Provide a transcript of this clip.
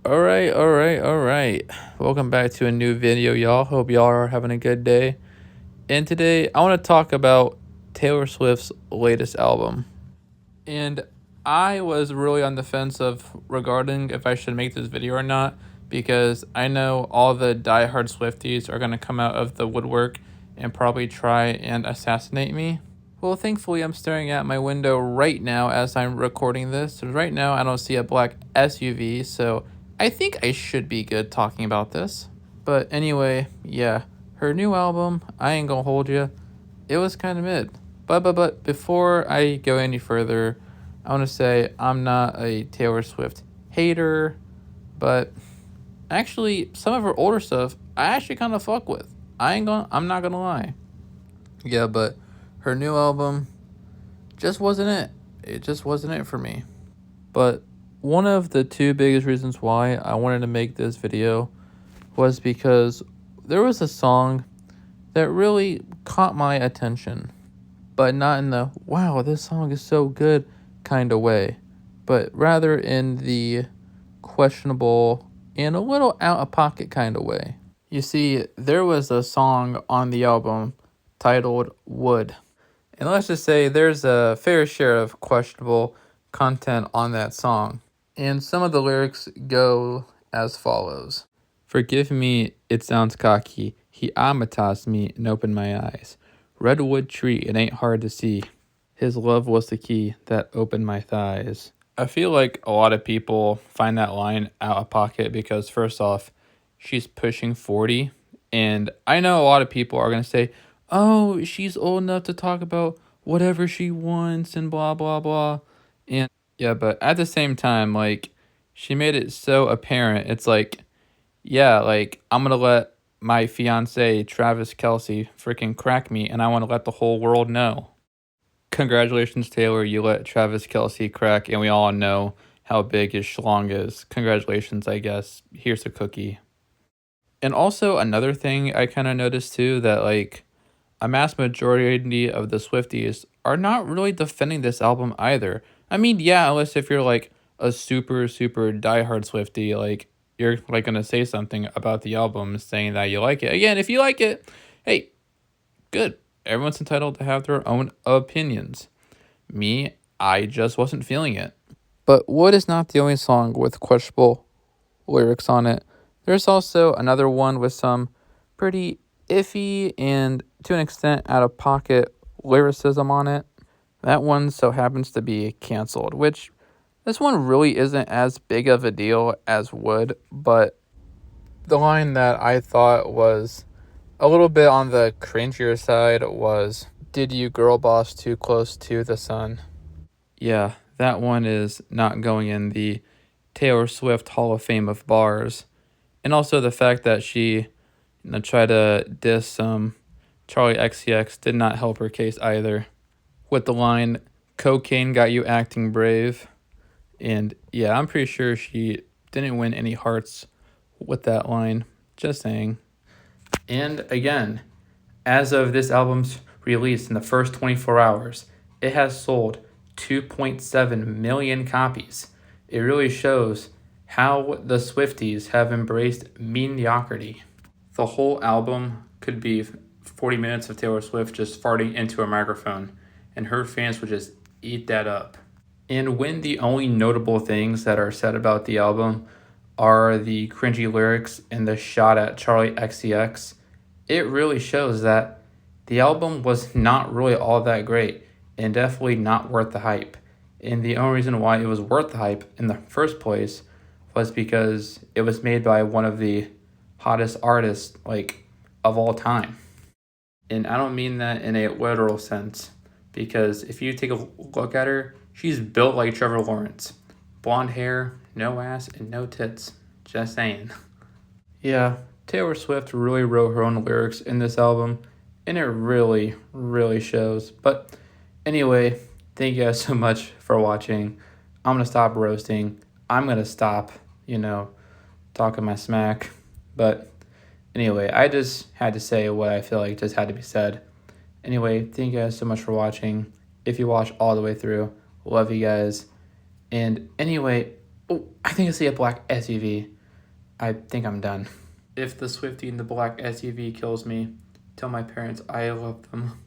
All right. Welcome back to a new video, y'all. Hope y'all are having a good day. And today, I want to talk about Taylor Swift's latest album. And I was really on the fence of regarding if I should make this video or not, because I know all the diehard Swifties are going to come out of the woodwork and probably try and assassinate me. Well, thankfully, I'm staring at my window right now as I'm recording this. Right now, I don't see a black SUV, so I think I should be good talking about this. But anyway, yeah, her new album, I ain't gonna hold you, it was kind of mid. But before I go any further, I want to say I'm not a Taylor Swift hater, but actually, some of her older stuff I actually kind of fuck with. I'm not gonna lie. Yeah, but her new album just wasn't it. It just wasn't it for me. But one of the two biggest reasons why I wanted to make this video was because there was a song that really caught my attention, but not in the wow, this song is so good kind of way, but rather in the questionable and a little out of pocket kind of way. You see, there was a song on the album titled Wood. And let's just say there's a fair share of questionable content on that song. And some of the lyrics go as follows. Forgive me, it sounds cocky. He amatized me and opened my eyes. Redwood tree, it ain't hard to see. His love was the key that opened my thighs. I feel like a lot of people find that line out of pocket because, first off, she's pushing 40. And I know a lot of people are going to say, oh, she's old enough to talk about whatever she wants and blah, blah, blah. And yeah, but at the same time, like, she made it so apparent. It's like, yeah, like, I'm going to let my fiance, Travis Kelce, freaking crack me, and I want to let the whole world know. Congratulations, Taylor. You let Travis Kelce crack, and we all know how big his schlong is. Congratulations, I guess. Here's a cookie. And also, another thing I kind of noticed too, that like a mass majority of the Swifties are not really defending this album either. I mean, yeah, unless if you're like a super diehard Swiftie, like you're like gonna say something about the album saying that you like it. Again, if you like it, hey, good. Everyone's entitled to have their own opinions. Me, I just wasn't feeling it. But Wood is not the only song with questionable lyrics on it. There's also another one with some pretty iffy and to an extent out of pocket lyricism on it. That one so happens to be canceled, which this one really isn't as big of a deal as Wood, but the line that I thought was a little bit on the cringier side was, did you girl boss too close to the sun? Yeah, that one is not going in the Taylor Swift Hall of Fame of bars. And also the fact that she tried to diss Charlie XCX did not help her case either. With the line, cocaine got you acting brave. And yeah, I'm pretty sure she didn't win any hearts with that line. Just saying. And again, as of this album's release in the first 24 hours, it has sold 2.7 million copies. It really shows how the Swifties have embraced mediocrity. The whole album could be 40 minutes of Taylor Swift just farting into a microphone, and her fans would just eat that up. And when the only notable things that are said about the album are the cringy lyrics and the shot at Charlie XCX, it really shows that the album was not really all that great and definitely not worth the hype. And the only reason why it was worth the hype in the first place was because it was made by one of the hottest artists like of all time. And I don't mean that in a literal sense, because if you take a look at her, she's built like Trevor Lawrence. Blonde hair, no ass, and no tits. Just saying. Yeah, Taylor Swift really wrote her own lyrics in this album, and it really shows. But anyway, thank you guys so much for watching. I'm going to stop roasting. I'm going to stop, talking my smack. But anyway, I just had to say what I feel like just had to be said. Anyway, thank you guys so much for watching. If you watch all the way through, love you guys. And anyway, I think I see a black SUV. I think I'm done. If the Swiftie in the black SUV kills me, tell my parents I love them.